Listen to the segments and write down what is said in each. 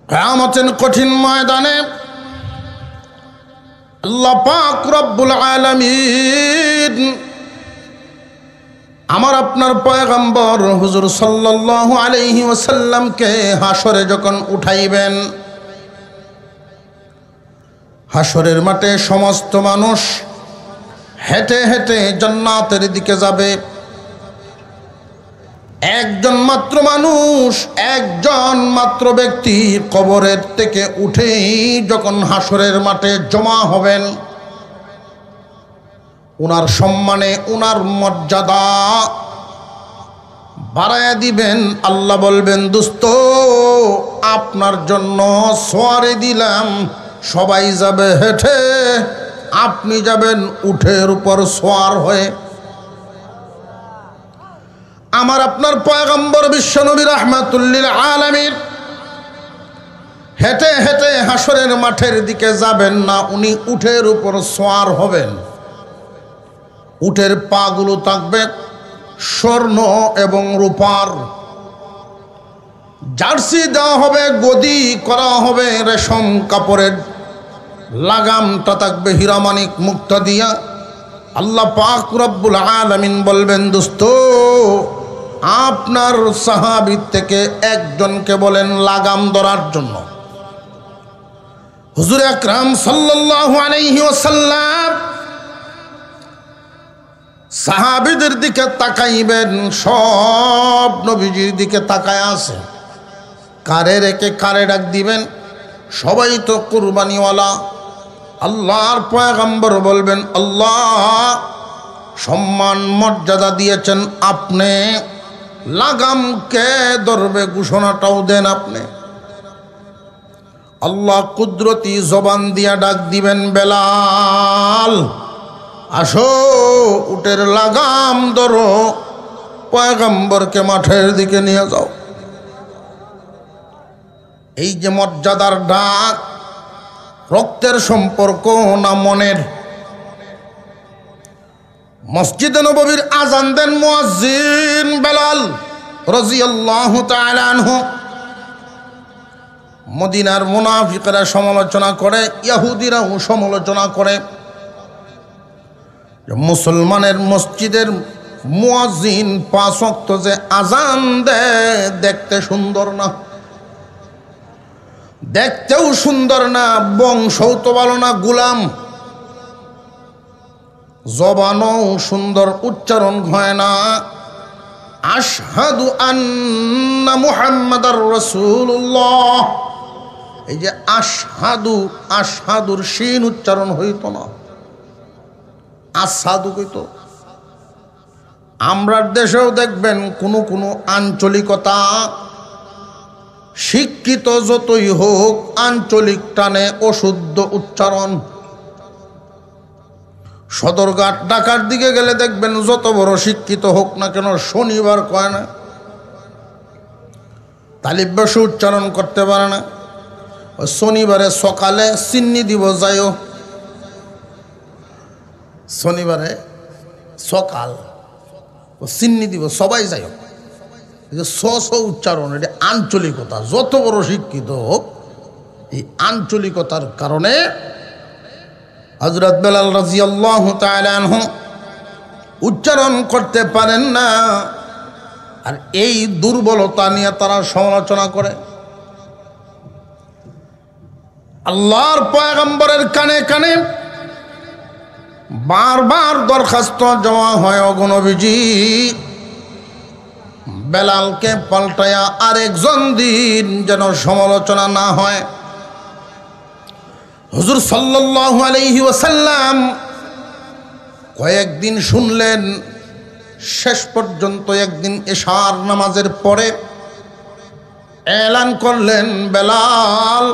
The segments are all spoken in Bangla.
কিয়ামতের কঠিন ময়দানে আল্লাহ পাক রব্বুল আলামিন আমার আপনার পয়গম্বর হুজুর সাল্লাল্লাহু আলাইহি ওয়াসাল্লামকে হাসরে যখন উঠাইবেন, হাসরের মাঠে সমস্ত মানুষ হেঁটে হেঁটে জান্নাতের দিকে যাবে। একজন মাত্র মানুষ, একজন মাত্র ব্যক্তি কবরের থেকে উঠেই যখন হাসরের মাঠে জমা হবেন, উনার সম্মানে উনার মর্যাদা বাড়ায়া দিবেন। আল্লাহ বলবেন, দোস্ত আপনার জন্য সোয়ারে দিলাম, সবাই যাবে হেঁটে, আপনি যাবেন উটের উপর সোয়ার হয়ে। আমার আপনার পয়গম্বর বিশ্বনবী রাহমাতুল্লিল আলামিন হেঁটে হেঁটে হাসরের মাঠের দিকে যাবেন না, উনি উটের উপর সোয়ার হবেন। উটের পাগুলো থাকবে স্বর্ণ এবং রূপার, জার্সি দেওয়া হবে, গদি করা হবে রেশম কাপড়ের, লাগামটা থাকবে হীরামানিক মুক্তা দিয়া। আল্লাহ পাক রব্বুল আলামিন বলবেন, দোস্ত আপনার সাহাবী থেকে একজনকে বলেন লাগাম ধরার জন্য। হুজুর আকরাম সাল্লাল্লাহু আলাইহি ওয়াসাল্লাম সাহাবীদের দিকে তাকাইবেন, সব নবীজির দিকে তাকায় আছে। কারে রেখে কারে ডাক দিবেন? সবাই তো কুরবানিওয়ালা। আল্লাহর পয়গম্বর বলবেন, আল্লাহ সম্মান মর্যাদা দিয়েছেন আপনি, লাগামকে ধরবে ঘোষণাটাও দেন আপনি। আল্লাহ কুদরতি জবান দিয়া ডাক দিবেন, বেলাল আসো, উটের লাগাম ধরো, পয়গম্বরকে মাঠের দিকে নিয়ে যাও। এই যে মর্যাদার ডাক, রক্তের সম্পর্ক না মনের? মসজিদে নববীর আজান দেন মুয়াজ্জিন বেলাল রাদিয়াল্লাহু তাআলা আনহু। মদিনার মুনাফিকরা সমালোচনা করে, ইহুদিরাও সমালোচনা করে, মুসলমানের মসজিদের মুয়াজ্জিন 5 ওয়াক্ত যে আজান দেয় দেখতে সুন্দর না, দেখতেও সুন্দর না, বংশও তো ভালো না, গোলাম, জবানও সুন্দর উচ্চারণ হয় না। আশহাদু আন্না মুহাম্মাদার রাসূলুল্লাহ, এই যে আশহাদু, আশহাদুর শিন উচ্চারণ হইতো না, আসাদু কইতো। আমরার দেশেও দেখবেন কোনো কোনো আঞ্চলিকতা, শিক্ষিত যতই হোক আঞ্চলিক টানে অশুদ্ধ উচ্চারণ। সদরঘাট ঢাকার দিকে গেলে দেখবেন যত বড় শিক্ষিত হোক না কেন শনিবার কয় না, তালিব বসে উচ্চারণ করতে পারে না। ওই শনিবারে সকালে চিন্নি দিব যাইও, শনিবারে সকাল চিন্নি দিব সবাই যাইও, উচ্চারণ, এটা আঞ্চলিকতা। যত বড় শিক্ষিত হোক এই আঞ্চলিকতার কারণে হযরত বেলাল রাদিয়াল্লাহু তাআলা আনহু উচ্চারণ করতে পারেন না, আর এই দুর্বলতা নিয়ে তারা সমালোচনা করে। আল্লাহর পয়গম্বরের কানে কানে বারবার দরখাস্ত জমা হয়, ওগো নবীজি বেলালকে পাল্টায়া আরেকজন দিন যেন সমালোচনা না হয়। হুজুর সাল্লাল্লাহু আলাইহি ওয়াসাল্লাম কয়েকদিন শুনলেন, শেষ পর্যন্ত একদিন এশার নামাজের পরে এলান করলেন, বেলাল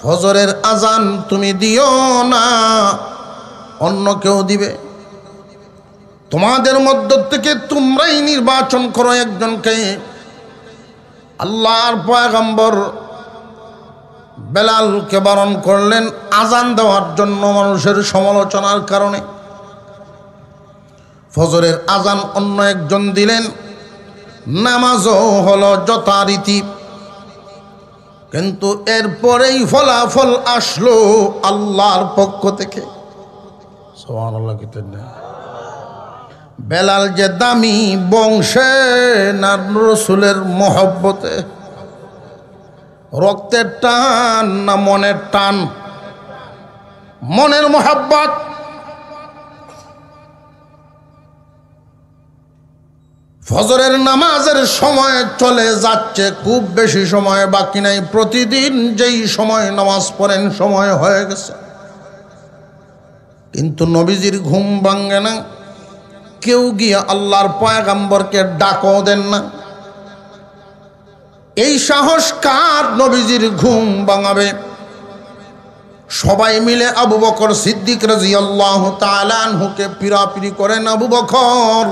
ফজরের আজান তুমি দিও না, অন্য কেউ দিবে। তোমাদের মধ্য থেকে তোমরাই নির্বাচন করো একজনকে। আল্লাহর পয়গম্বর বেলালকে বারণ করলেন আজান দেওয়ার জন্য মানুষের সমালোচনার কারণে। ফজরের আজান অন্য একজন দিলেন, নামাজও হলো যথারীতি। কিন্তু এরপরেই ফলাফল আসলো আল্লাহর পক্ষ থেকে। সুবহানাল্লাহ। বেলাল যে দামি বংশে না রসুলের মহব্বতে, রক্তের টান না মনের টান? মনের মহব্বত। ফজরের নামাজের সময় চলে যাচ্ছে, খুব বেশি সময় বাকি নাই। প্রতিদিন যেই সময় নামাজ পড়েন সময় হয়ে গেছে, কিন্তু নবীজির ঘুম ভাঙে না। কেউ গিয়ে আল্লাহর পয়গম্বরকে ডাকও দেন না। এই সাহস কার নবীজির ঘুম ভাঙাবে? সবাই মিলে আবু বকর সিদ্দিক রাদিয়াল্লাহু তাআলা আনহুকে পিরাপিরি করেন, আবু বকর,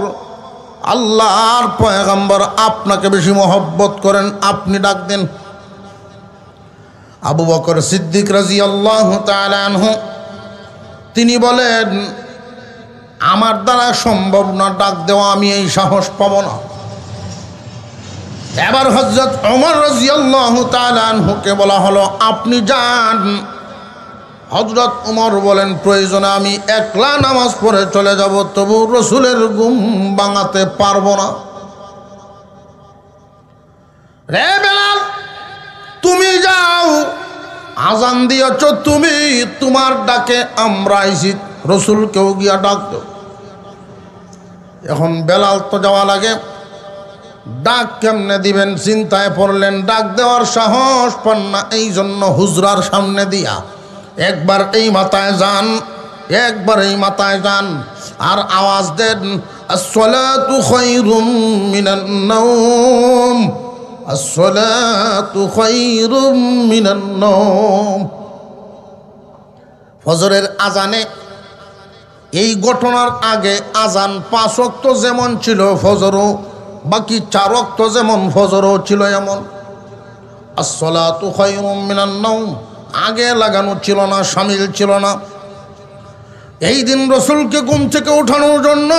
আল্লাহর পয়গম্বর আপনাকে বেশি মহব্বত করেন, আপনি ডাক দেন। আবু বকর সিদ্দিক রাদিয়াল্লাহু তাআলা আনহু তিনি বলেন, আমার দ্বারা সম্ভব না ডাক দেওয়া, আমি এই সাহস পাব না। এবার হযরত ওমর রাদিয়াল্লাহু তাআলা আনহুকে বলা হলো, আপনি যান। হযরত ওমর বলেন, প্রয়োজনে আমি একলা নামাজ পড়ে চলে যাব, তবু রসুলের ঘুম ভাঙাতে পারবো না। রে বেলাল, তুমি যাও, আজান দিয়েছ তুমি, তোমার ডাকে আমরা আইছি, রসুলকেও গিয়া ডাক দাও। এখন বেলাল তো যাওয়া লাগে, ডাক কেমনে দিবেন চিন্তায় পড়লেন। ডাক দেওয়ার সাহস পান না, এই জন্য হুজরার সামনে দিয়া একবার এই মাথায় যান, একবার এই মাথায় যান, আর আওয়াজ দেন, আসসালাতু খায়রুম মিনান নাওম, আসসালাতু খায়রুম মিনান নাওম। ফজরের আজানে, এই ঘটনার আগে আজান 5 ওয়াক্ত যেমন ছিল ফজরও, বাকি 4 ওয়াক্ত যেমন ফজরও ছিল এমন। আসসালাতু খায়রুম মিনান নাওম আগে লাগানো ছিল না, শামিল ছিল না। এই দিন রসুলকে ঘুম থেকে উঠানোর জন্য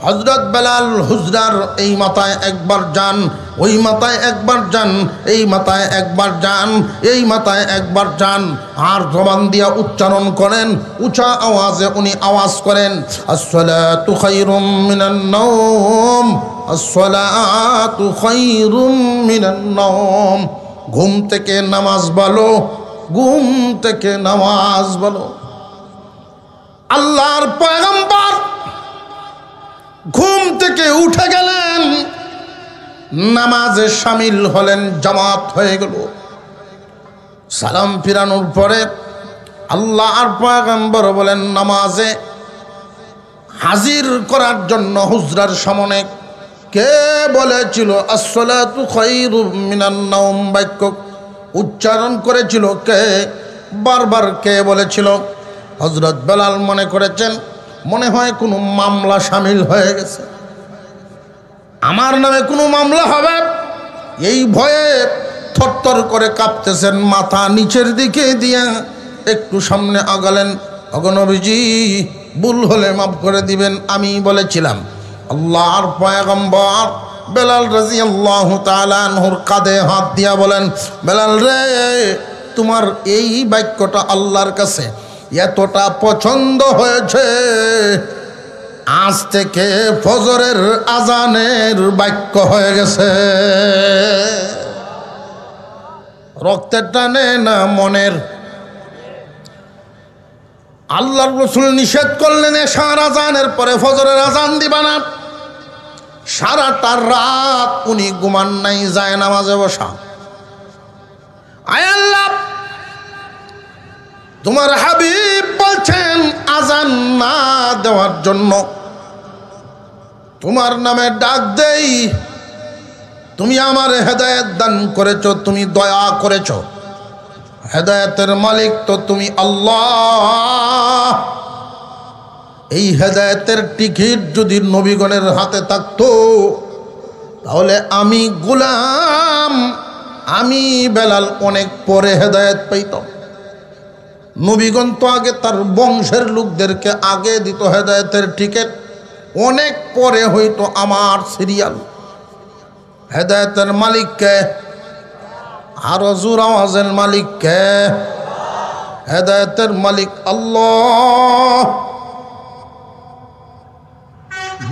হযরত বেলাল হুজরার এই মাথায় একবার যান, ওই মাথায় একবার যান, এই মাথায় একবার যান, এই মাথায় একবার যান, আর জবান দিয়া উচ্চারণ করেন, উঁচা আওয়াজে উনি আওয়াজ করেন, আসসালাতু খায়রুম মিনান নাওম, আসসালাতু খায়রুম মিনান নাওম। ঘুম থেকে নামাজ ভালো, ঘুম থেকে নামাজ ভালো। আল্লাহর পয়গম্বর ঘুম থেকে উঠে গেলেন, নামাজে শামিল হলেন, জামাত হয়ে গেল। সালাম ফিরানোর পরে আল্লাহর পয়গম্বর বলেন, নামাজে হাজির করার জন্য হুজরার সামনে কে বলেছিল আসসালাতু খায়রুম মিনান নাওম বাক্য উচ্চারণ করেছিল কে? বারবার কে বলেছিল? হযরত বেলাল মনে করেছেন মনে হয় কোনো মামলা শামিল হয়ে গেছে, আমার নামে কোনো মামলা হবে, এই ভয়ে থরথর করে কাঁপতেছেন, মাথা নিচের দিকে দিয়া একটু সামনে আগালেন। ওগো নবীজি, ভুল হলে মাফ করে দিবেন, আমি বলেছিলাম। আল্লাহর পয়গম্বর বেলাল রাদিয়াল্লাহু তাআলা আনহুর কাঁধে হাত দিয়া বলেন, বেলাল রে, তোমার এই বাক্যটা আল্লাহর কাছে এতটা পছন্দ হয়েছে, আজ থেকে ফজরের আজানের বাক্য হয়ে গেছে। রক্তের টানে না মনের? আল্লাহর রাসূল নিষেধ করলেন এশার আজানের পরে ফজরের আজান দিবা না। সারাটা রাত উনি ঘুমান নাই, যায় নামাজে বসা। আয় আল্লাহ, তোমার হাবিব বলছেন আজান না দেওয়ার জন্য, তোমার নামে ডাক দেই, তুমি আমার হেদায়েত দান করেছো, তুমি দয়া করেছো, হেদায়েতের মালিক তো তুমি আল্লাহ। এই হেদায়েতের টিকিট যদি নবীগণের হাতে থাকতো, তাহলে আমি গোলাম, আমি বেলাল অনেক পরে হেদায়েত পাইতাম। নবীগণ তো আগে তার বংশের লোকদেরকে আগে দিত হেদায়েতের টিকিট, অনেক পরে হইতো আমার সিরিয়াল। হেদায়েতের মালিককে আর জোর আওয়াজের মালিক কে? হেদায়েতের মালিক আল্লাহ।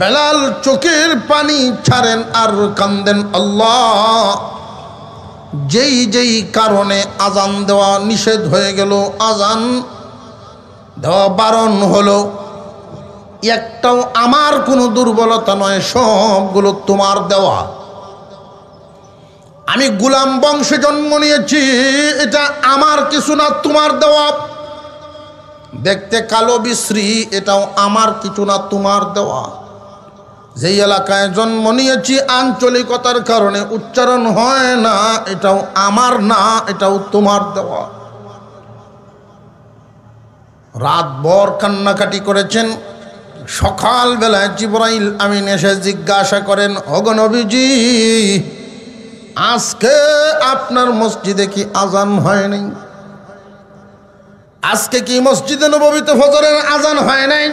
বেলাল চোখের পানি ছাড়েন আর কান্দেন, আল্লাহ যেই যেই কারণে আজান দেওয়া নিষেধ হয়ে গেল, আজান দেওয়া বারণ হলো, একটাও আমার কোনো দুর্বলতা নয়, সবগুলো তোমার দেওয়া। আমি গোলাম বংশে জন্ম নিয়েছি, এটা আমার কিছু না, তোমার দেওয়া। দেখতে কালো বিশ্রী, এটাও আমার কিছু না, তোমার দেওয়া। যেই এলাকায় জন্ম নিয়েছি আঞ্চলিকতার কারণে উচ্চারণ হয় না, এটাও আমার না, এটাও তোমার দেওয়া। রাতভর কান্নাকাটি করেছেন। সকালবেলায় জিবরাইল আমিন এসে জিজ্ঞাসা করেন, ওগো নবীজি, আজকে আপনার মসজিদে কি আজান হয় নাই? আজকে কি মসজিদে নববীতে ফজরের আজান হয় নাই?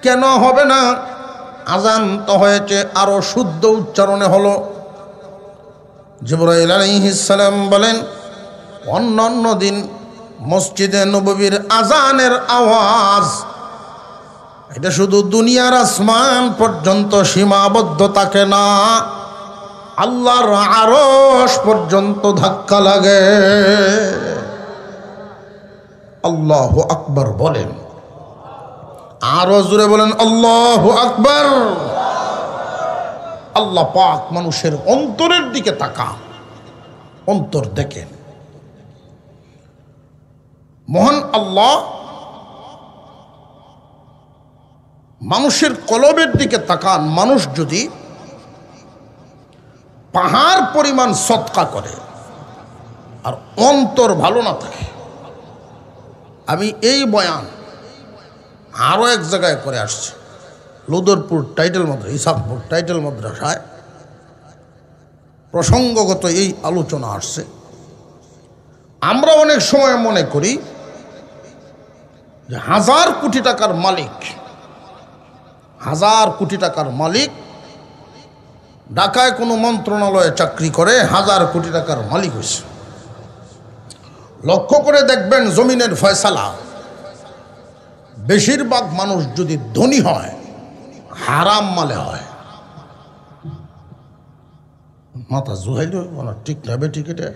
কেন হবে না? আজান তো হয়েছে, আরো শুদ্ধ উচ্চারণে হলো। জিবরাইল আলাইহিস সালাম বলেন, অন্যান্য দিন মসজিদে নববীর আজানের আওয়াজ এটা শুধু দুনিয়ার আসমান পর্যন্ত সীমাবদ্ধ থাকে না, আল্লাহর আরশ পর্যন্ত ধাক্কা লাগে। আল্লাহু আকবার বলেন, আরো জোরে বলেন আল্লাহু আকবার। আল্লাহ পাক মানুষের অন্তরের দিকে তাকান, অন্তর দেখেন। মহান আল্লাহ মানুষের কলবের দিকে তাকান। মানুষ যদি পাহাড় পরিমাণ সদকা করে আর অন্তর ভালো না থাকে, আমি এই বয়ান আরও এক জায়গায় করে আসছি, লোদরপুর টাইটেল মাদ্রাসা, ইসাকপুর টাইটেল মাদ্রাসায় প্রসঙ্গগত এই আলোচনা আসছে। আমরা অনেক সময় মনে করি যে 1000 কোটি টাকার মালিক, 1000 কোটি টাকার মালিক ঢাকায় কোনো মন্ত্রণালয়ে চাকরি করে 1000 কোটি টাকার মালিক হয়েছে। লক্ষ্য করে দেখবেন জমিনের ফয়সালা বেশিরভাগ মানুষ যদি ধনী হয় হারাম মালে হয়। মাথা জুহাইল ঠিক নেবে টিকিটে।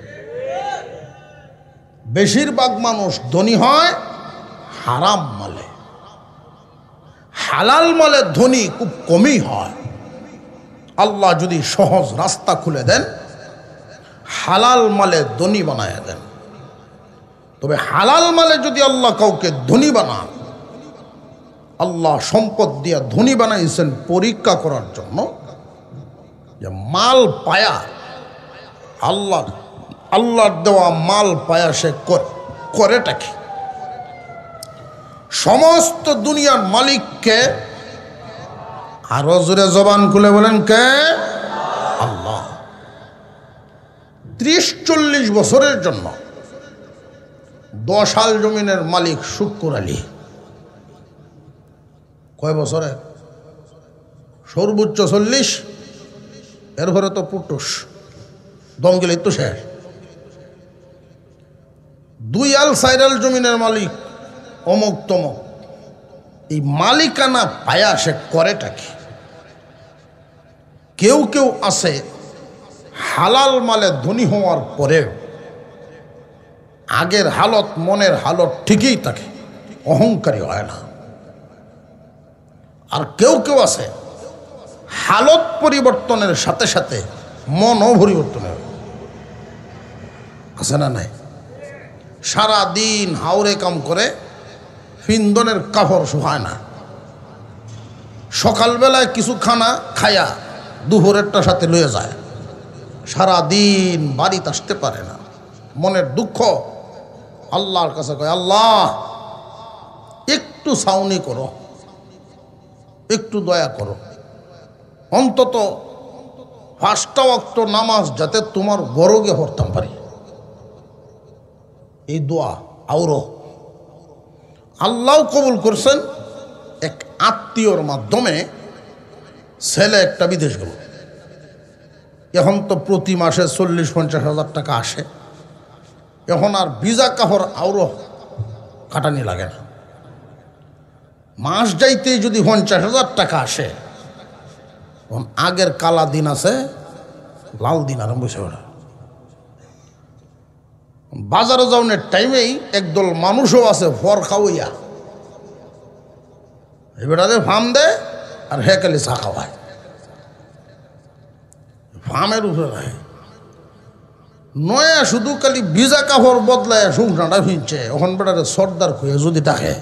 বেশিরভাগ মানুষ ধনী হয় হারাম মালে, হালাল মালে ধনী খুব কমই হয়। আল্লাহ যদি সহজ রাস্তা খুলে দেন, হালাল মালে ধনী বানায় দেন। তবে হালাল মালে যদি আল্লাহ কাউকে ধনী বানান, আল্লাহ সম্পদ দিয়া ধনী বানাইছেন পরীক্ষা করার জন্য, যে মাল পায়া আল্লাহর দেওয়া মাল পায়া সে করেটা কি? সমস্ত দুনিয়ার মালিককে, আরো জোরে জবান খুলে বলেন কে? আল্লাহ। 30-40 বছরের জন্য 10 হাল জমিনের মালিক শুক্কুর আলী। কয় বছরে? সর্বোচ্চ 40, এর ঘরে তো পুটুস দম গেলে তো শেষ। 2 আল 4 আল জমিনের মালিক অমুক তমক। এই মালিকানা পায়া সে করেটা কি? কেউ কেউ আছে হালাল মালে ধনী হওয়ার পরেও আগের হালত, মনের হালত ঠিকই থাকে, অহংকারী হয় না। আর কেউ কেউ আছে হালত পরিবর্তনের সাথে সাথে মনও পরিবর্তন হয়। আছে না নাই? সারা দিন হাওরে কাম করে, ফিন্দনের কাপড় শুকায় না। সকালবেলায় কিছু খানা খায়া দুপুরেরটা সাথে লয়ে যায়, সারা দিন বাড়িতে আসতে পারে না। মনের দুঃখ আল্লাহর কাছে কয়, আল্লাহ একটু ছাউনি করো, একটু দয়া করো, অন্তত 5টা ওয়াক্ত নামাজ যাতে তোমার গরগে পড়তাম পারি। এই দোয়া আউরো আল্লাহ কবুল করছেন। এক আত্মীয়র মাধ্যমে ছেলে একটা বিদেশ গেল। এখন তো প্রতি মাসে 40-50 হাজার টাকা আসে। এখন আর ভিজা কাপড় আরও খাটানি লাগে না। মাস যাইতেই যদি 50,000 টাকা আসে, তখন আগের কালা দিন আছে, লাল দিন আরম্ভ হয়েছে। ওরা বাজারে যাওয়ার টাইমেই একদল মানুষও আছে ফর খাওয়াইয়া, এবারে ফার্ম দেয় আর হেকালি চা খাওয়ায়। ফার্মের উপরে নয়া শুধু খালি ভিজা কাপড় বদলায় সংসারটা ফিরছে। ওখান বেড়ারে সর্দার খুঁয়ে যদি ডাকে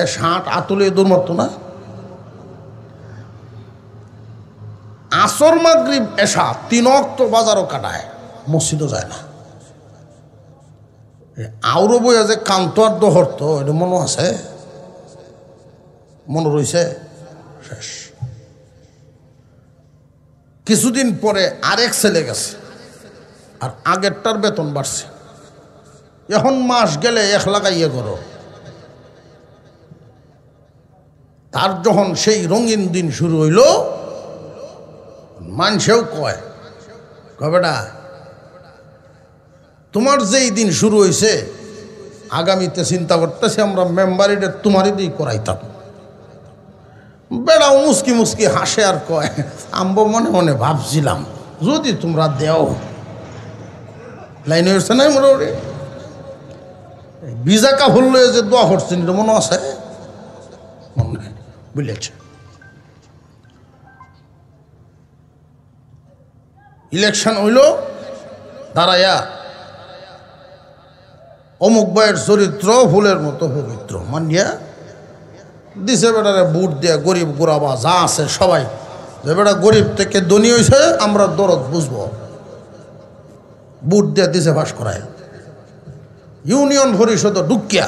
এ ষাট আতুলে দূর মারতো না। আসর মাগরিব এসা 3 ওয়াক্ত বাজারও কাটায়, মসজিদও যায় না। আউরো বইয়া যে কান্তোয়ার দহরতো এটা মনে আছে, মনে রয়েছে, শেষ। কিছুদিন পরে আরেক ছেলে গেছে, আর আগেরটার বেতন বাড়ছে। এখন মাস গেলে 1 লাগাইয়ে করো। তার যখন সেই রঙিন দিন শুরু হইল, মানুষেও কয় বেটা তোমার যেই দিন শুরু হয়েছে, আগামীতে চিন্তা করতেছি আমরা মেম্বারিটা তোমারই দিয়ে করাইতাম। বেড়াও মুসকি মুসকি হাসে আর কয় আম্ব মনে মনে ভাবছিলাম যদি তোমরা দেও। লাইনে হচ্ছে না মোটামুটি ভিজা কাপড় লয়ে যে দোয়া করছেন এটা মনে আছে, মনে হয় বুঝলেছে। ইলেকশন হইল, দাঁড়াইয়া অমুক ভাইয়ের চরিত্র ফুলের মতো পবিত্র মানিয়া দিছে। বেটারে বুট দিয়া গরিব গোরাবা যা আছে সবাই, যে বেটা গরিব থেকে ধনী হয়েছে আমরা দরদ বুঝবো, বুট দিয়া দিছে ফাঁস করায়। ইউনিয়ন পরিষদ ঢুকিয়া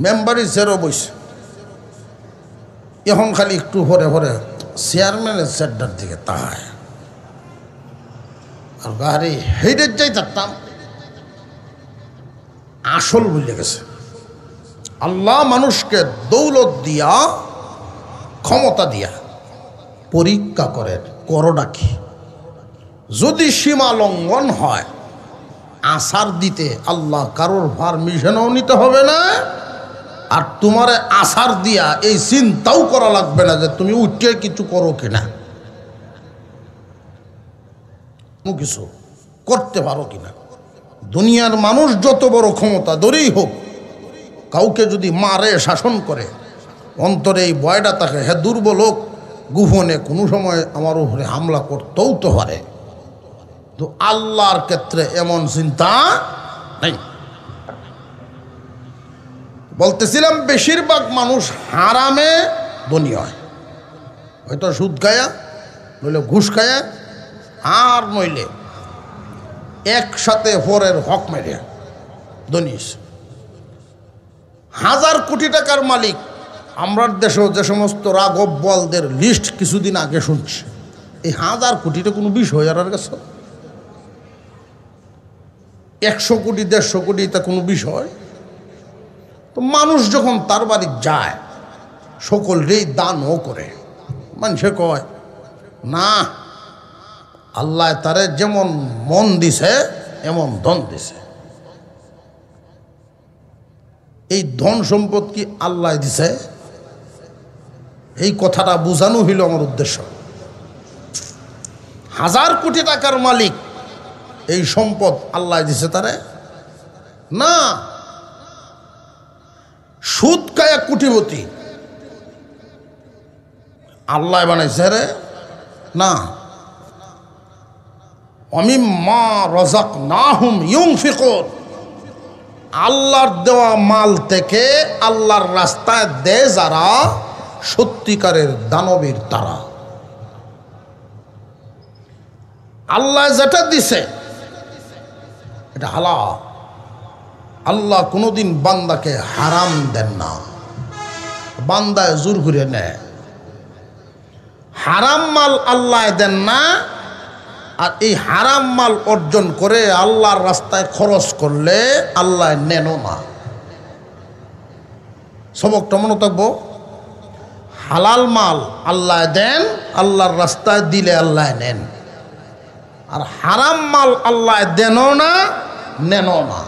মেম্বারি চেরো বইছে। এখন খালি একটু পরে পরে চেয়ারম্যানের চেড্ডার দিকে তাকায়, আর গাড়ি হেডের যাই থাকতাম আসল বুঝে গেছে। আল্লাহ মানুষকে দৌলত দিয়া, ক্ষমতা দিয়া পরীক্ষা করেন, করোনা কি যদি সীমা লঙ্ঘন হয় আসার দিতে আল্লাহ কারোর পারমিশনও নিতে হবে না, আর তোমার আসার দিয়া এই চিন্তাও করা লাগবে না যে তুমি উঠে কিছু করো কিনা, কিছু করতে পারো কিনা। দুনিয়ার মানুষ যত বড় ক্ষমতা ধরেই হোক, কাউকে যদি মারে শাসন করে অন্তরে এই ভয়টা থাকে, হ্যাঁ দুর্বল হোক গোপনে কোনো সময় আমার উপরে হামলা করতেও তো পারে। তো আল্লাহর ক্ষেত্রে এমন চিন্তা নেই। বলতেছিলাম বেশিরভাগ মানুষ হারামে ধনী হয়, হয়তো সুদ খায়া, নইলে ঘুষ খায়া, আর নইলে একসাথে পরের হক মেরে ধনী। 1000 কোটি টাকার মালিক আমরা দেশেও যে সমস্ত রাঘব বলদের লিস্ট কিছুদিন আগে শুনছি, এই 1000 কোটিটা কোনো বিষয় আর কাছে 100 কোটি 150 কোটি তা কোনো বিষয়। তো মানুষ যখন তার বাড়ি যায় সকলেই দানও করে। মানুষে কয় না আল্লাহ তারে যেমন মন দিছে এমন ধন দিছে, এই ধন সম্পদ কি আল্লাহ দিছে? এই কথাটা বোঝানো হইল আমার উদ্দেশ্য। 1000 কোটি টাকার মালিক, এই সম্পদ আল্লাহ দিছে তারে না, সুদ খায়া কোটিপতি আল্লাহ বানাইছে রে না। অমিম্মা রাযাকনাহুম ইউনফিকুন, আল্লাহর দেওয়া মাল থেকে আল্লাহর রাস্তায় দেয় যারা, সত্যিকারের দানবীর তারা। আল্লাহ যেটা দিছে এটা হালাল। আল্লাহ কোনোদিন বান্দাকে হারাম দেন না, বান্দায় জোর করে নেয়। হারাম মাল আল্লাহ দেন না, আর এই হারাম মাল অর্জন করে আল্লাহর রাস্তায় খরচ করলে আল্লাহ নেন না। সবকটা মনে থাকবো, হালাল মাল আল্লাহ দেন, আল্লাহর রাস্তায় দিলে আল্লাহ নেন। আর হারাম মাল আল্লাহ দেনও না, নেনও না।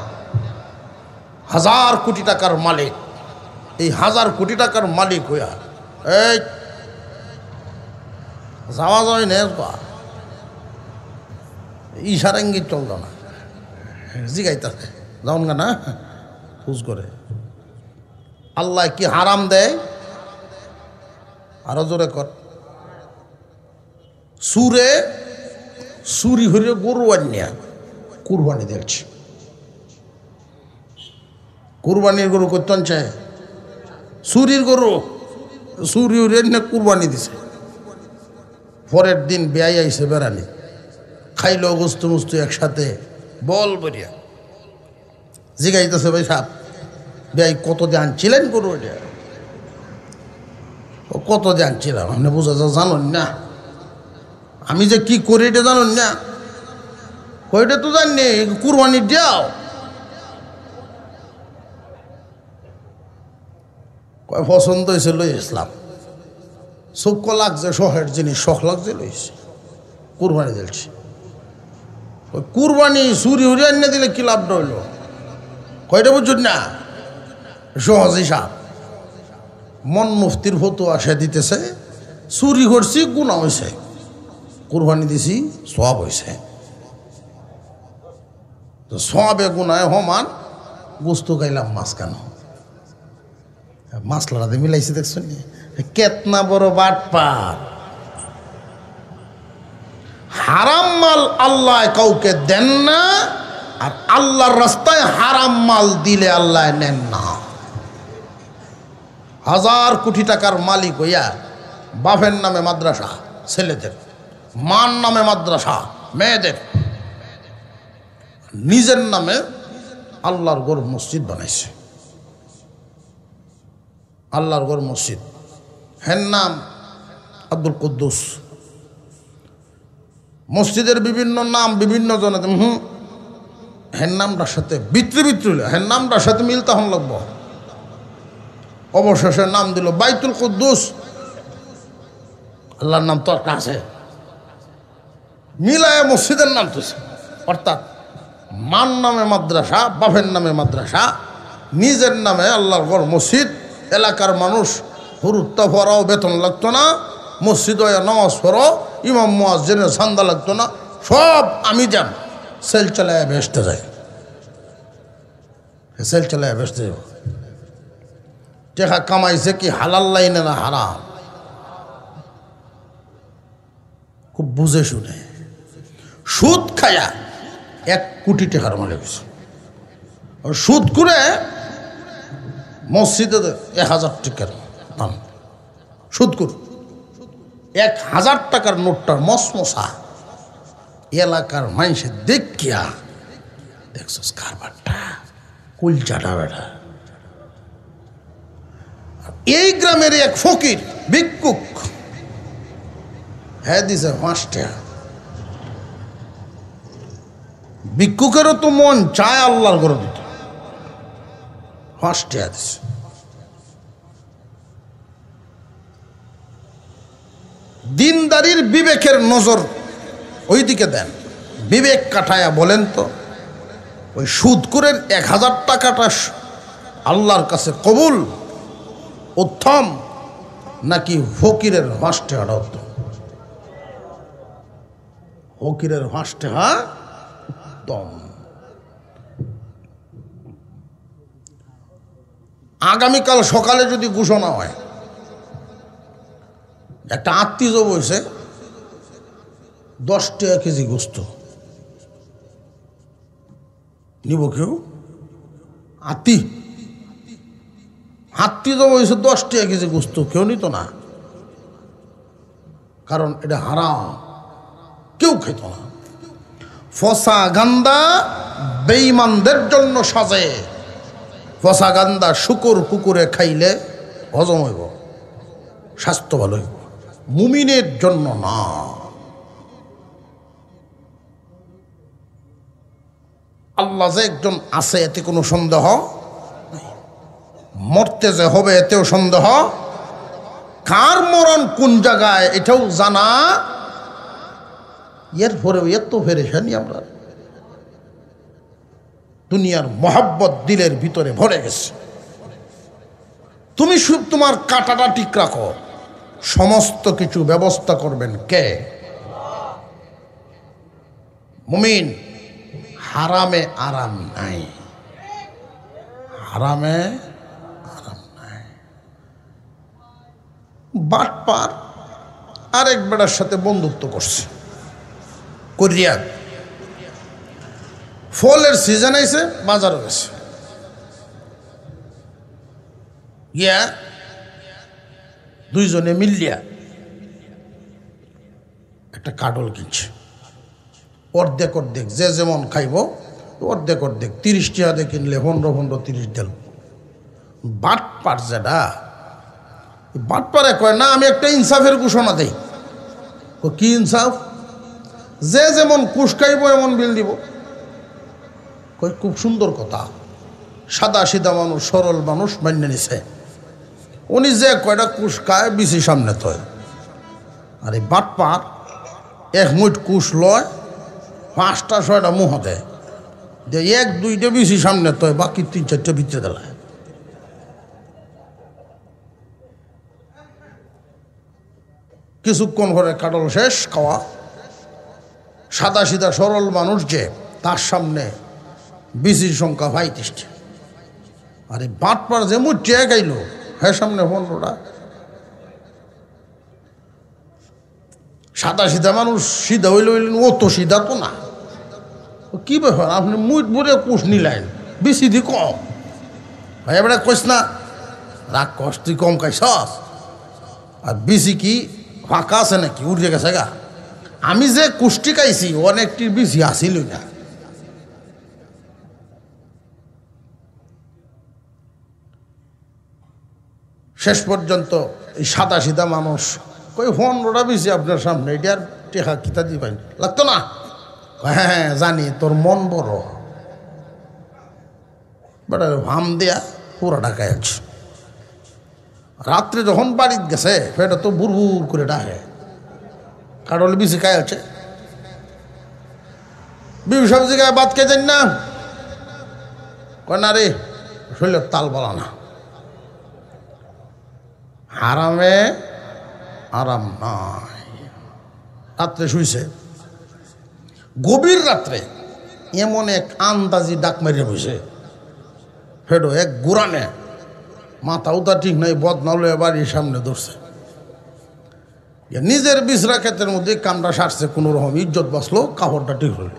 1000 কোটি টাকার মালিক, এই 1000 কোটি টাকার মালিক হইয়া এই যাওয়া যায় না, ইশারা ইঙ্গিত চলতো না, জিগাইতেছে যাওন গা না খুঁজ করে। আল্লাহ কি হারাম দেয়? আরো জোরে কর। সুরে চুরি হইলে গরু আনিয়া কুরবানি দিয়েছে। কুরবানির গরু করতেন চায়, চুরির গরু চুরি হইলে না কুরবানি দিছে। পরের দিন বেয়াই আইসে বেড়ানি, খাইল গোস্ত মুস্তু একসাথে বল বলিয়া জিগাইতেছে, ভাই সাহেব বেয়াই কত দিয়ে আনছিলেন গরু? এটা কত দিয়ে আনছিলাম? আপনি বোঝা যা জানুন না, আমি যে কি করি এটা জানুন না? কইটা তো জানি কুরবানি দাও। কয় পছন্দ হয়েছে লই ইসলাম, চোখ লাগছে, শখের জিনিস শখ লাগছে লইছে, কুরবানি দিলছি। কুরবানি চুরি উড়ি আনিয়ে দিলে কি লাভ রইল? কয়টা বুঝুন না, সহজ হিসাব। মন মুফতির ফতুয়া সে দিতেছে, চুরি করছি গুনাহ হয়েছে, কুরবানি দিছি সওয়াব হয়েছে। তো সওয়াবে গুনায় সমান, গোস্ত খাইলাম মাছ কেন? মাছ লড়াতে মিলাইছি দেখছেন, কেতনা বড় বাটপার। হারাম মাল আল্লাহ কাউকে দেন না, আর আল্লাহর রাস্তায় হারাম মাল দিলে আল্লাহ নেন না। 1000 কোটি টাকার মালিক হইয়া বাপের নামে মাদ্রাসা ছেলেদের, মার নামে মাদ্রাসা মেয়েদের, নিজের নামে আল্লাহর ঘর মসজিদ বানাইছে। আল্লাহর ঘর মসজিদ, হের নাম আব্দুল কুদ্দুস। মসজিদের বিভিন্ন নাম বিভিন্ন জনে, হের নামটার সাথে বিতৃ হের নামটার সাথে মিলতে হন লাগবো। অবশেষে নাম দিল বাইতুল কুদ্দুস। আল্লাহর নাম তো একটা আছে, মিলায় মসজিদের নাম তো। অর্থাৎ মার নামে মাদ্রাসা, বাপের নামে মাদ্রাসা, নিজের নামে আল্লাহর ঘর মসজিদ। এলাকার মানুষ হুরুত্তা পড়াও বেতন লাগতো না, মসজিদ নামাজ পড়ো, ইমাম মুয়াজ্জিনের চান্দা লাগতো না, সব আমি যান সেল চালায় বেসতে যায়। সেল চালায় বেসতে যাব। টাকা কামাইছে কি হালাল লাইনে না হারাম? খুব বুঝে শুনে। সুদ খায়া 1 কোটি টাকার মালিক হয়েছে। সুদ করে মসজিদে 1000 টাকার দাম। সুদ করে 1000 টাকার নোটটার মসমসা এলাকার মানুষের দেখিয়া দেখছস কারবারটা কুলচাটা বেটা। এই গ্রামের এক ফকির ভিক্ষুক, হ্যাঁ দিছে 5 টাকা। ভিক্ষুকেরও তো মন চায় আল্লাহর ঘরে দিতে, 5 টাকা দিছে। দিনদারির বিবেকের নজর ওই দিকে দেন, বিবেক কাটায়া বলেন তো, ওই সুদখোরের 1000 টাকাটা আল্লাহর কাছে কবুল উত্তম, নাকি ফকিরের 5 টাকাটা উত্তম? ফকিরের 5 টাকা উত্তম। আগামীকাল সকালে যদি ঘোষণা হয়, একটা আত্মীয় বলছে 10 টাকা কেজি গোস্ত নিব, কেউ আত্মীয় বলছে 10 টাকা কেজি গোস্ত কেউ নিত না, কারণ এটা হারাম, কেউ খেত না। ফসা গান্দা বেঈমানদের জন্য সাজে, ফসা গান্দা শুকুর কুকুরে খাইলে হজম হইব, স্বাস্থ্য ভালো হইব, মুমিনের জন্য না। আল্লাহ যে একজন আছে এতে কোনো সন্দেহ নাই, মরতে যে হবে এতেও সন্দেহ, কার মরণ কোন জায়গায় এটাও জানা, এরপরে এত পেরেশানি আমরা। দুনিয়ার মহব্বত দিলের ভিতরে ভরে গেছে। তুমি শুধু তোমার কাঁটাটা ঠিক রাখো, সমস্ত কিছু ব্যবস্থা করবেন কে? মুমিন। হারামে আরাম নাই, হারামে আরাম নাই। বাটপার আরেক বেড়ার সাথে বন্ধুত্ব করছে, করিয়া ফলের সিজন আইছে, বাজারও গেছে, গিয়া দুইজনে মিলিয়া একটা কাডল কিনছে। অর্ধেক অর্ধেক, যে যেমন খাইব অর্ধেক অর্ধেক, 30 টাকা দিয়ে কিনলে 15-15-30 দিল। বাটপার যেটা, বাটপারে কয় না আমি একটা ইনসাফের ঘোষণা দেই। কি ইনসাফ? যে যেমন কুশ খাইব এমন বিল দিব। কই খুব সুন্দর কথা, সাদা সিধা মানুষ, সরল মানুষ মান্য নিছে। উনি যে কয়টা কুশ খায় বেশি সামনে তয়। আর এই বাটপার 1 মুঠ কুশ লয়, 5টা-6টা মুহ দেয়, 1-2টা বেশি সামনে তয়, বাকি 3-4টা ভিতরে দেয়। কিছুক্ষণ করে কাটল শেষ খাওয়া। সাদা সিধা সরল মানুষ যে, তার সামনে বিচির সংখ্যা 35টা। আর এই বাটপার যে মুঠিয়া গাইল, হ্যাঁ সামনে 15টা। সাদা সিধা মানুষ সিধা হইল, ও তো সিধা তো না। কি ব্যাপার, আপনি মুঠ ভরে কুশ নিলেন, বেশি দি কম। ভাই এবার কইস না, রাগ কস, তুই কম খাইছস। আর বেশি কি ফাঁকা আছে নাকি, উড়ে গেছে গা। আমি যে কুষ্টি খাইছি অনেকটির বেশি আসিলই না। শেষ পর্যন্ত এই সাদা সিধা মানুষ কই 15টা বেশি আপনার সামনে, এটা আর টেকা কিতা দিবেন লাগতো না। হ্যাঁ জানি, তোর মন বড়। বেটা ভাম দেয়া পুরা ঢাকায় আছে। রাত্রে যখন বাড়িতে গেছে, সেটা তো বুড় করে ডাকে, কারণ বেশি খায় আছে। বিবি সবজি গায়ে ভাত খেয়ে যান না, কয় না রে শরীরের তাল বলা না। হারামে আরাম নাই। রাত্রে শুইছে, গভীর রাত্রে এমন এক আন্দাজি ডাক মেরে বসে, ফেডো এক গুরানে, মাথা উতা ঠিক নাই, বদনালে বাড়ির সামনে ধরছে। নিজের বিছরা ক্ষেতের মধ্যে কামটা সারছে, কোনো রকম ইজ্জত বাঁচলো, কাপড়টা ঠিক হইল।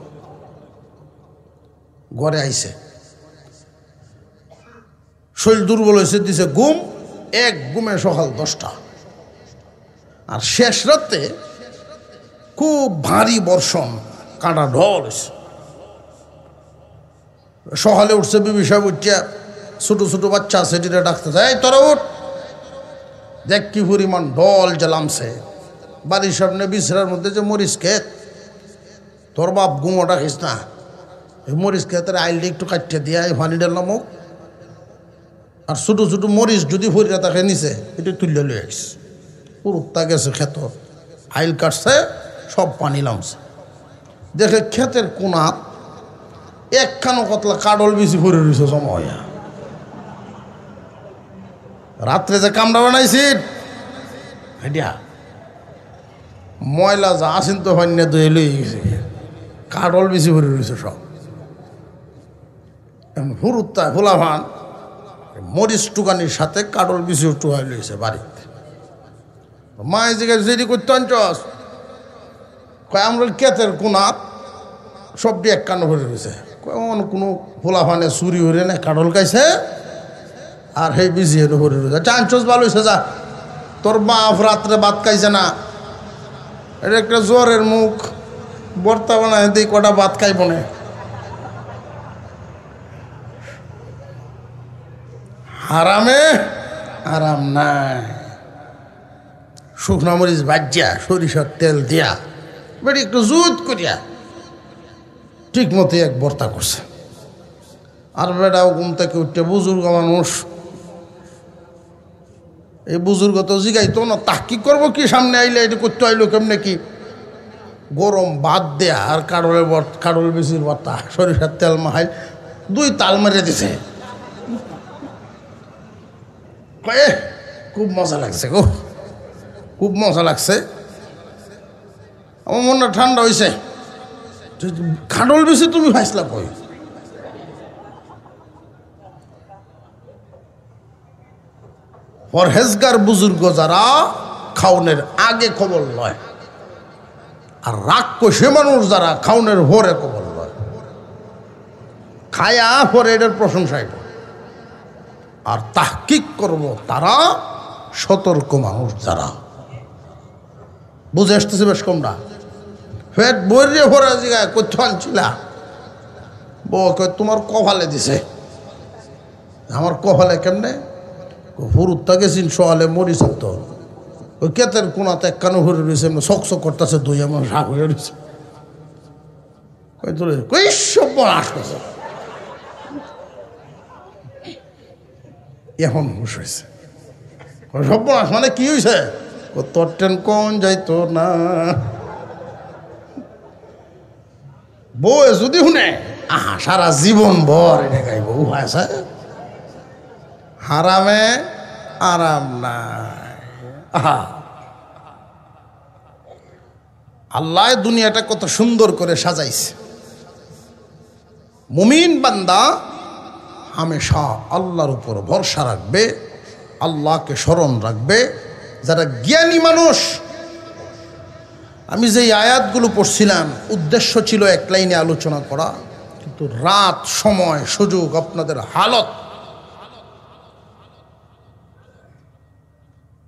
ঘরে আইছে, শরীর দুর্বল হয়েছে, দিছে ঘুম। এক ঘুমে সকাল 10টা। আর শেষ রাতে খুব ভারী বর্ষণ, কাঁটা ঢল হয়েছে। সকালে উঠছে, বিবি সাহেব উঠিয়া ছোটো ছোটো বাচ্চা সেটিরে ডাকতে যায়, তোরা উঠ, দেখ কি পরিমাণ ঢল জ্বালামছে। বাড়ির সামনে বিছরার মধ্যে যে মরিচ ক্ষেত, তোর বাপ গুমোটা খাইস না, এই মরিচ ক্ষেতের আইলটা একটু কাটিয়ে দিয়া এই পানি ডাল নামক। আর ছোটো ছোটো মরিচ যদি ফরিয়া তাকে নিচে, এটা তুলে লয়ে আসছে। পুরুত্তা গেছে ক্ষেত, আইল কাটছে, সব পানি নামছে। দেখে ক্ষেতের কোনাত একখানো কতলা কাডল বেশি ভরে রয়েছে জমা হইয়া। রাত্রে যে কামড়া বানাইছি, হেডিয়া ময়লা যা আসেন তো হন্যা দয়ে লয়ে গেছে, কাডল বেশি ভরে রয়েছে সব। হুরুত্তা ফুলাভান মরিচ টুকানির সাথে কাডল বেশি টুকাই লইছে বাড়িতে। মায়ের জিজ্ঞাসা যেটি করতে আনছস, কয় আমরা ক্ষেতের কোনাত সবটি এক কান্ন ভরে রয়েছে। কোনো ফুলাভানে চুরি হরে না, কাডল খাইছে, আর সেই বিজি হেন ভরে রয়েছে। চাঞ্চস ভালো হয়েছে, যা তোর বাপ রাত্রে ভাত খাইছে না, এটা একটা জ্বরের মুখ, বর্তা বানায় দিই, কটা ভাত খাইব না। হারামে আরাম নাই। শুকনা মরিচ ভাজিয়া, সরিষার তেল দিয়া, বেটি একটু জুত করিয়া ঠিক মতো এক বর্তা করছে। আর বেটাও ঘুম থেকে উঠতে, বুজুর্গ মানুষ, এই বুজুর্গ তো জিগাইতো না, তাহকিক করবো কি, সামনে আইলে এটা করতে আইলো কেমনে কি। গরম ভাত দেয়া আর কাডল বেশির ভর্তা, সরিষার তেল মাহাই 2 তাল মেরে দিছে। খুব মজা লাগছে গো, খুব মজা লাগছে। আমার মনটা ঠান্ডা হয়েছে। খাডল বেশি তুমি খাইছিলা কই? পরহেজগার বুজুর্গ যারা খাওনের আগে খবর লয়, আর রাক্ষসে মানুষ যারা খাওনের ভরে খবর লয়, খায়া পরে এটার প্রশংসাই করে। আর তাহকিক করব তারা সতর্ক মানুষ যারা। বুঝে আসতেছে বেশ কমরা? ফেট বইরে ভরে জিগায় কোথাও আনছিলা? বউ কয় তোমার কপালে দিছে। আমার কপালে কেমনে? হুরুত্তা গেছিন সোয়ালে মরিস তো ওই কেতের কোনাতে একখানো ঘুরে রয়েছে, এমন শক করতেছে, দুই এমন শাক হয়ে রয়েছে। এখন হুশ হয়েছে। সর্বনাশ মানে কি হয়েছে? তোর ট্রেন কোন যাইতো না। বউ যদি শুনে আহা সারা জীবন ভর এটা গাইব, আছে হারামে আরাম নাই। আল্লাহ দুনিয়াটা কত সুন্দর করে সাজাইছে। মুমিন বান্দা হামেশা আল্লাহর উপর ভরসা রাখবে, আল্লাহকে স্মরণ রাখবে। যারা জ্ঞানী মানুষ, আমি যে আয়াতগুলো পড়ছিলাম উদ্দেশ্য ছিল এক লাইনে আলোচনা করা, কিন্তু রাত, সময়, সুযোগ, আপনাদের হালত,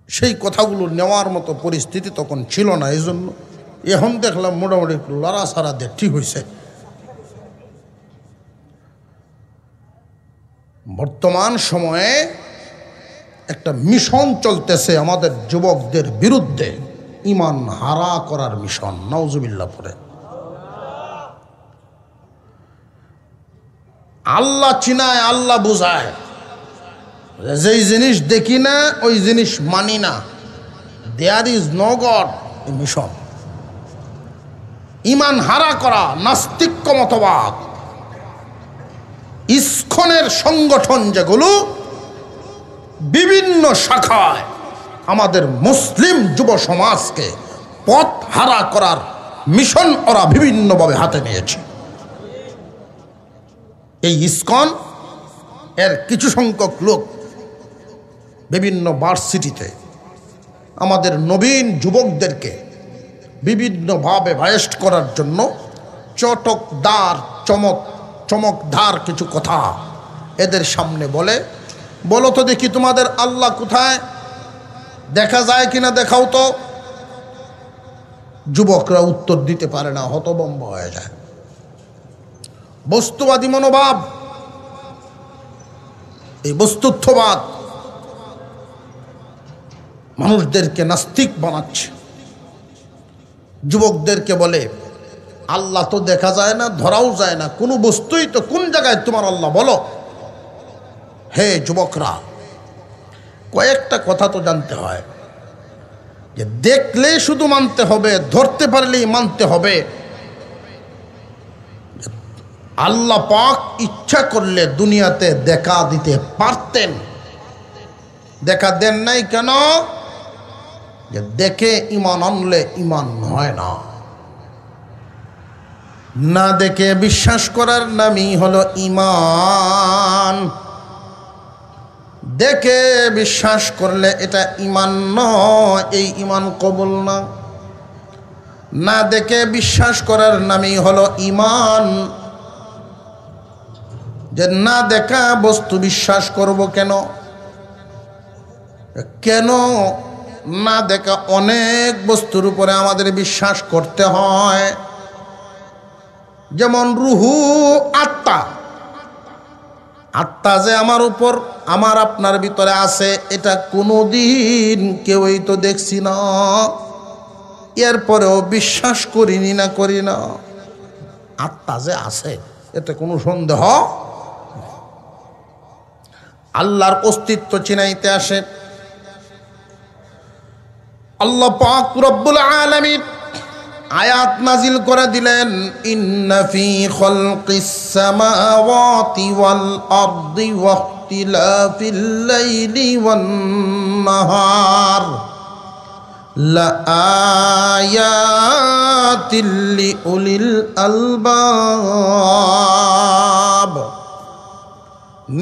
সেই কথাগুলো নেওয়ার মতো পরিস্থিতি তখন ছিল না। এই জন্য এখন দেখলাম মোটামুটি একটু লড়াছাড়া দিয়ে ঠিক হয়েছে। বর্তমান সময়ে একটা মিশন চলতেছে আমাদের যুবকদের বিরুদ্ধে, ইমান হারা করার মিশন। নাউজুবিল্লাহ পড়ে। আল্লাহ চিনায়, আল্লাহ বুঝায়, যেই জিনিস দেখি না ওই জিনিস মানি না। There is no God mission. ইমান হারা করা, নাস্তিক্য মতবাদ, ইস্কনের সংগঠন যেগুলো বিভিন্ন শাখায় আমাদের মুসলিম যুব সমাজকে পথ হারা করার মিশন ওরা বিভিন্নভাবে হাতে নিয়েছে। এই ইস্কন এর কিছু সংখ্যক লোক বিভিন্ন ভার্সিটিতে আমাদের নবীন যুবকদেরকে বিভিন্নভাবে ভায়েস্ট করার জন্য চমকদার কিছু কথা এদের সামনে বলে। বলো তো দেখি তোমাদের আল্লাহ কোথায়, দেখা যায় কিনা দেখাও তো। যুবকরা উত্তর দিতে পারে না, হতভম্ব হয়ে যায়। বস্তুবাদী মনোভাব, এই বস্তুত্ববাদ মানুষদেরকে নাস্তিক বানাচ্ছে। যুবকদেরকে বলে আল্লাহ তো দেখা যায় না, ধরাও যায় না, কোনো বস্তুই তো, কোন জায়গায় তোমার আল্লাহ বলো। হে যুবকরা, কয়েকটা কথা তো জানতে হয়, যে দেখলেই শুধু মানতে হবে, ধরতে পারলেই মানতে হবে। আল্লাহ পাক ইচ্ছা করলে দুনিয়াতে দেখা দিতে পারতেন, দেখা দেন নাই কেন? যে দেখে ইমান আনলে ইমান হয় না। না দেখে বিশ্বাস করার নামই হলো ইমান। দেখে বিশ্বাস করলে এটা ইমান নয়, এই ইমান কবুল না। না দেখে বিশ্বাস করার নামই হলো ইমান। যে না দেখা বস্তু বিশ্বাস করব কেন? কেন না দেখা অনেক বস্তুর উপরে আমাদের বিশ্বাস করতে হয়। যেমন রুহু, আত্মা। আত্মা যে আমার উপর, আমার আপনার ভিতরে আছে, এটা কোনোদিন কেউই তো দেখছি না, এরপরেও বিশ্বাস করিনি না করি না। আত্মা যে আছে এতে কোনো সন্দেহ। আল্লাহর অস্তিত্ব চিনাইতে আসে, আল্লাহ পাক রব্বুল আলামিন আয়াত নাজিল করে দিলেন, ইন্না ফি খালকিস সামাওয়াতি ওয়াল আরদি ওয়াখতিলাফিল লাইলি ওয়ান নাহার লাআয়াতিল লিউলিল আলবাব।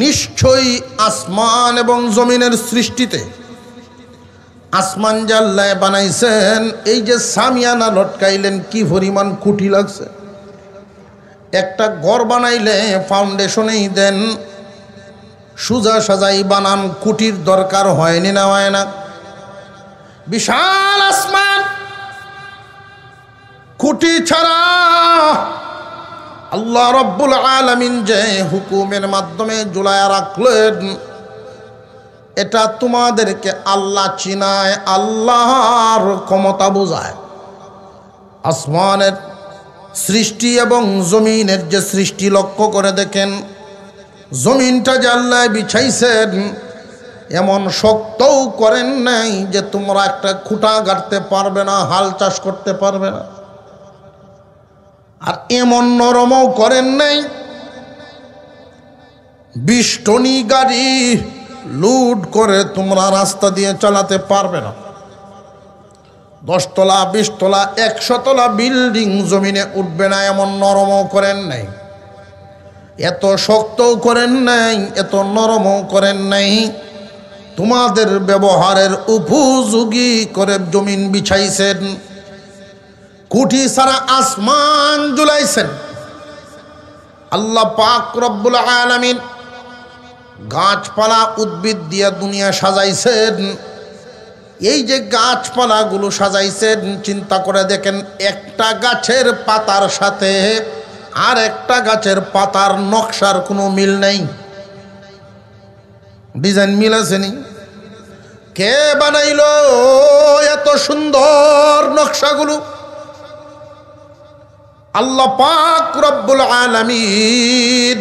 নিশ্চয়ই আসমান এবং জমিনের সৃষ্টিতে, আসমান যে আল্লাহ বানাইছেন, এই যে সামিয়ানা লটকাইলেন, কি পরিমাণ খুঁটি লাগছে। একটা ঘর বানাইলে ফাউন্ডেশনেই দেন, সুজা সাজাই বানান, খুঁটির দরকার হয়নি না হয় না। বিশাল আসমান, খুঁটি ছাড়া আল্লাহ রব্বুল আলামিন যে হুকুমের মাধ্যমে ঝুলায়া রাখলেন, এটা তোমাদেরকে আল্লাহ চিনায়, আল্লাহর ক্ষমতা বোঝায়। আসমানের সৃষ্টি এবং জমিনের যে সৃষ্টি লক্ষ্য করে দেখেন, জমিনটা যে আল্লাহ বিছাইছেন, এমন শক্তও করেন নাই যে তোমরা একটা খুঁটা গাড়তে পারবে না, হাল চাষ করতে পারবে না। আর এমন নরমও করেন নাই 20 টনি গাড়ি লুট করে তোমরা রাস্তা দিয়ে চালাতে পারবে না। 10 তলা 20 তলা 100 তলা বিল্ডিং জমিনে উঠবে না, এমন নরমও করেন নাই। এত শক্তও করেন নাই, এত নরমও করেন নাই। তোমাদের ব্যবহারের উপযোগী করে জমিন বিছাইছেন, খুঁটি ছাড়া আসমান ঝুলাইছেন। আল্লাহ পাক রব্বুল আলামিন গাছপালা উদ্ভিদ দিয়ে দুনিয়া সাজাইছেন। এই যে গাছপালাগুলো সাজাইছেন, চিন্তা করে দেখেন, একটা গাছের পাতার সাথে আর একটা গাছের পাতার নকশার কোনো মিল নেই। ডিজাইন মিল আসেনি? কে বানাইলো এত সুন্দর নকশাগুলো? আল্লাহ পাক রব্বুল আলামিন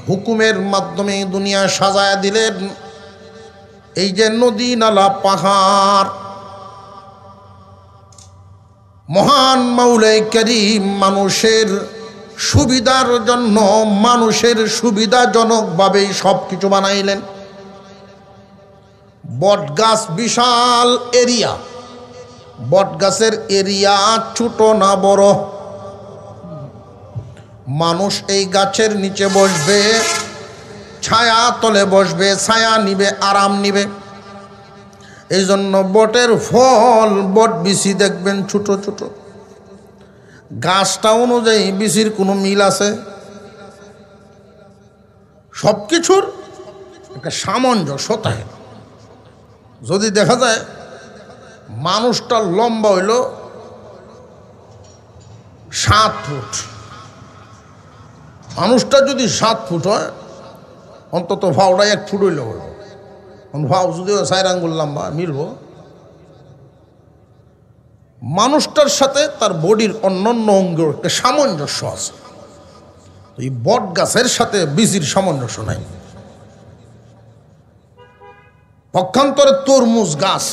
হুকুমের মাধ্যমে দুনিয়া সাজায়া দিলেন। এই যে নদী নালা পাহাড়, মহান মাওলাই করিম মানুষের সুবিধার জন্য, মানুষের সুবিধাজনকভাবেই সব কিছু বানাইলেন। বটগাছ বিশাল এরিয়া, বটগাছের এরিয়া ছোট না বড়, মানুষ এই গাছের নিচে বসবে, ছায়া তলে বসবে, ছায়া নিবে, আরাম নিবে। এই জন্য বটের ফল, বট বিচি দেখবেন ছোট ছোট। গাছটা অনুযায়ী বিচির কোনো মিল আছে? সব কিছুর একটা সামঞ্জস্যতা। যদি দেখা যায় মানুষটার লম্বা হইল 7 ফুট, মানুষটা যদি 7 ফুট হয়, অন্তত ভাওটা 1 ফুট হইলে হইব। ভাও যদি 4 আঙ্গুল লম্বা, মিলব। মানুষটার সাথে তার বডির অন্যান্য অঙ্গের একটা সামঞ্জস্য আছে। এই বট গাছের সাথে বিচির সামঞ্জস্য নাই। পক্ষান্তরে তরমুজ গাছ,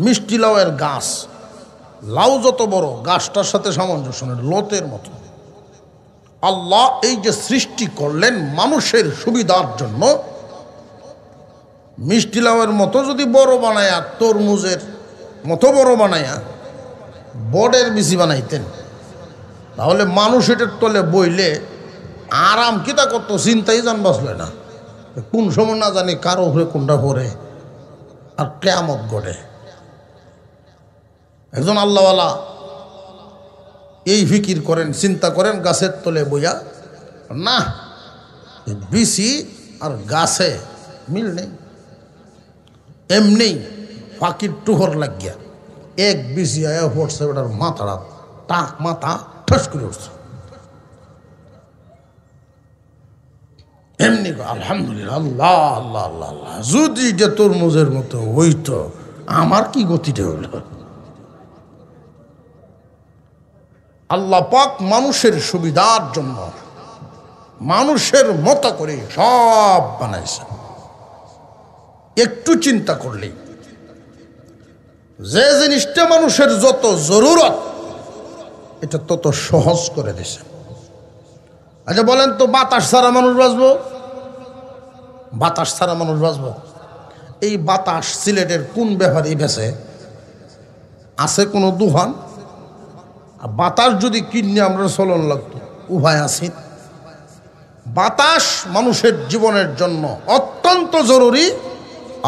মিষ্টি লাউয়ের গাছ, লাউ যত বড়, গাছটার সাথে সামঞ্জস্য নেই, লতের মতো। আল্লাহ এই যে সৃষ্টি করলেন মানুষের সুবিধার জন্য, মিষ্টি লাউয়ের মতো যদি বড় বানায়া, তরমুজের মতো বড় বানায়া বটের বিচি বানাইতেন, তাহলে মানুষ এটার তলে বইলে আরাম কিতা করতো, চিন্তাই জান বাঁচলে না। কোন সময় না জানি কারো উপরে কোনটা পড়ে আর কিয়ামত ঘটে। একজন আল্লাহওয়ালা এই ফিকির করেন, চিন্তা করেন, গাছের তলে বইয়া, না বিচি আর গাছে মিল নেই। এমনি ফাঁকির টুহর লাগিয়া এক বিচি আয়া পড়ছে, ওটার মাথাটা টাক, মাথা ঠাস করে উঠছে। এমনি আলহামদুলিল্লাহ, আল্লাহ আল্লাহ আল্লাহ আল্লাহ, যদি যে তরমুজের মতো হইতো, আমার কি গতিটা হইল। আল্লাহ পাক মানুষের সুবিধার জন্য মানুষের মতো করে সব বানাইছেন। একটু চিন্তা করলেই যে জিনিসটা মানুষের যত জরুরত এটা তত সহজ করে দিছে। আচ্ছা বলেন তো, বাতাস ছাড়া মানুষ বাঁচবো? বাতাস ছাড়া মানুষ বাঁচবো? এই বাতাস সিলেটের কোন ব্যাপারে বেছে আছে কোনো দুহান? বাতাস যদি কিনে আমরা চলন লাগতো, উভয় আছে। বাতাস মানুষের জীবনের জন্য অত্যন্ত জরুরি,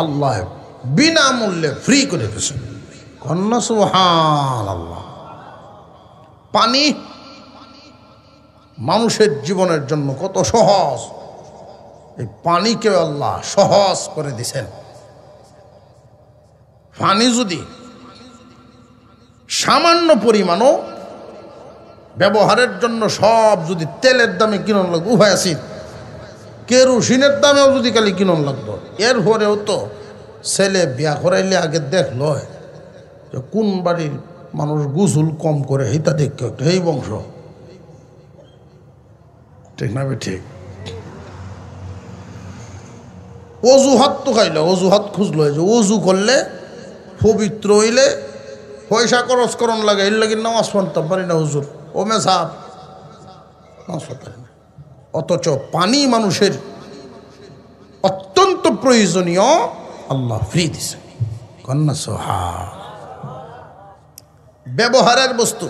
আল্লাহ বিনামূল্যে ফ্রি করে দিয়েছে। কন্যা সুবহানাল্লাহ। পানি মানুষের জীবনের জন্য কত সহজ, এই পানিকে আল্লাহ সহজ করে দিয়েছেন। পানি যদি সামান্য পরিমাণও ব্যবহারের জন্য সব যদি তেলের দামে কিনন লাগতো, উভয় আছে, কেরোসিনের দামেও যদি খালি কিনন লাগতো, এরপরেও তো ছেলে বিয়া করাইলে আগে দেখলো যে কোন বাড়ির মানুষ গোসল কম করে, এইটা দেখতে একটা এই বংশ, ঠিক না? ঠিক। অজুহাত তো খাইল, অজুহাত খুঁজলো যে অজু করলে পবিত্র হইলে পয়সা খরচ করন লাগে, এর লাগে নামাজ পড়তে পারি না হুজুর, ও মেসাব নামাজ পড়তে পারি না। অথচ পানি মানুষের অত্যন্ত প্রয়োজনীয়, আল্লাহ ফ্রি দিছে। কন্যা সোহা। ব্যবহারের বস্তু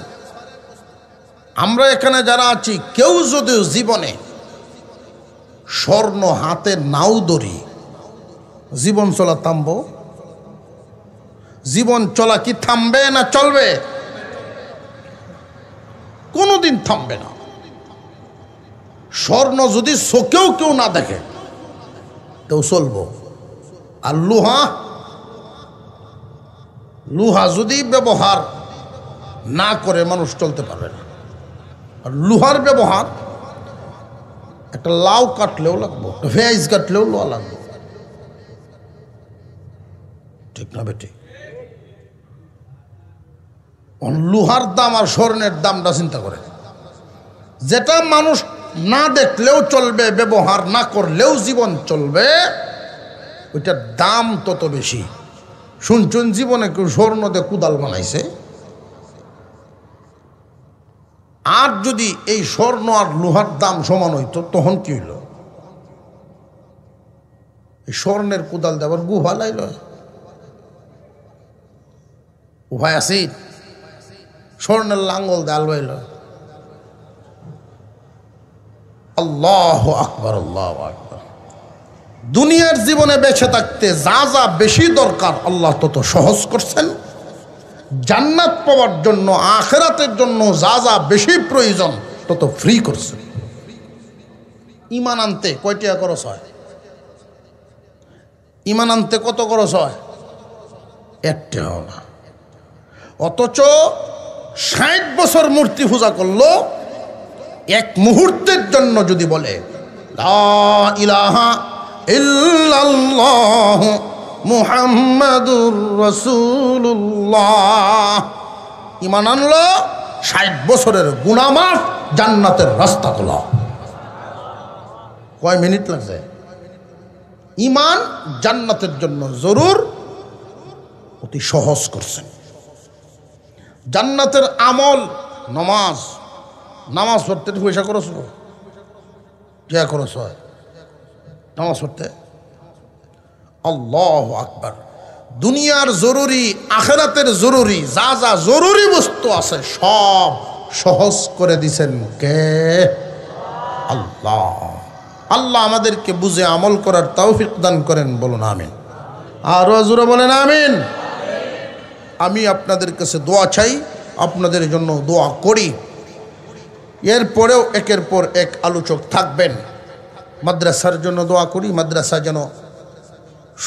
আমরা এখানে যারা আছি, কেউ যদিও জীবনে স্বর্ণ হাতে নাও ধরি, জীবন চলা থামবো? জীবন চলা কি থামবে না চলবে? কোনোদিন থামবে না। স্বর্ণ যদি চোখেও কেউ না দেখে তো চলবো। আর লোহা, লোহা যদি ব্যবহার না করে মানুষ চলতে পারবে না। আর লোহার ব্যবহার, একটা লাউ কাটলেও লাগবো, পেঁয়াজ কাটলেও লোহা লাগবে, ঠিক না বেটি? লোহার দাম আর স্বর্ণের দামটা চিন্তা করে, যেটা মানুষ না দেখলেও চলবে, ব্যবহার না করলেও জীবন চলবে, ওইটার দাম তত বেশি। শুনছুন জীবনে কেউ স্বর্ণ দিয়ে কুদাল বানাইছে? আর যদি এই স্বর্ণ আর লোহার দাম সমান হইতো তখন কি হইল? এই স্বর্ণের কুদাল দেওয়ার গুহা লাইল, উভয় আছে। স্বর্ণের লাঙ্গল দেয়াল বাইল। আল্লাহু আকবার, আল্লাহু আকবার। দুনিয়ার জীবনে বেঁচে থাকতে যা যা বেশি দরকার আল্লাহ তত সহজ করছেন। জান্নাত পাওয়ার জন্য, আখিরাতের জন্য যা যা বেশি প্রয়োজন তত ফ্রি করছেন। ঈমান আনতে কয় টাকা খরচ হয়? ঈমান আনতে কত খরচ হয়? 1 টাকাও না। অথচ 60 বছর মূর্তি পূজা করলো, এক মুহূর্তের জন্য যদি বলে লা ইলাহা ইল্লাল্লাহ মুহাম্মাদুর রাসূলুল্লাহ, ঈমান আনলো, 60 বছরের গুনাহ মাফ, জান্নাতের রাস্তা খোলা। কয় মিনিট লাগছে? ঈমান জান্নাতের জন্য জরুর, অতি সহজ করছেন। জান্নাতের আমল, নামাজ, নামাজ পড়তে পয়সা খরচ, যা খরচ হয় নামাজ পড়তে। আল্লাহু আকবার। দুনিয়ার জরুরি, আখিরাতের জরুরি, যা যা জরুরি বস্তু আছে সব সহজ করে দিছেন কে? আল্লাহ। আল্লাহ আমাদেরকে বুঝে আমল করার তৌফিক দান করেন, বলুন আমিন। আর জোরে বলেন আমিন। আমি আপনাদের কাছে দোয়া চাই, আপনাদের জন্য দোয়া করি। এরপরেও একের পর এক আলোচক থাকবেন। মাদ্রাসার জন্য দোয়া করি, মাদ্রাসা যেন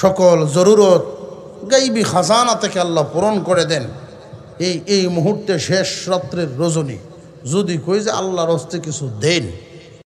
সকল জরুরত গাইবি খাজানা থেকে আল্লাহ পূরণ করে দেন। এই মুহূর্তে শেষ রাত্রের রজনী যদি কই যে আল্লাহর হস্তে কিছু দেন,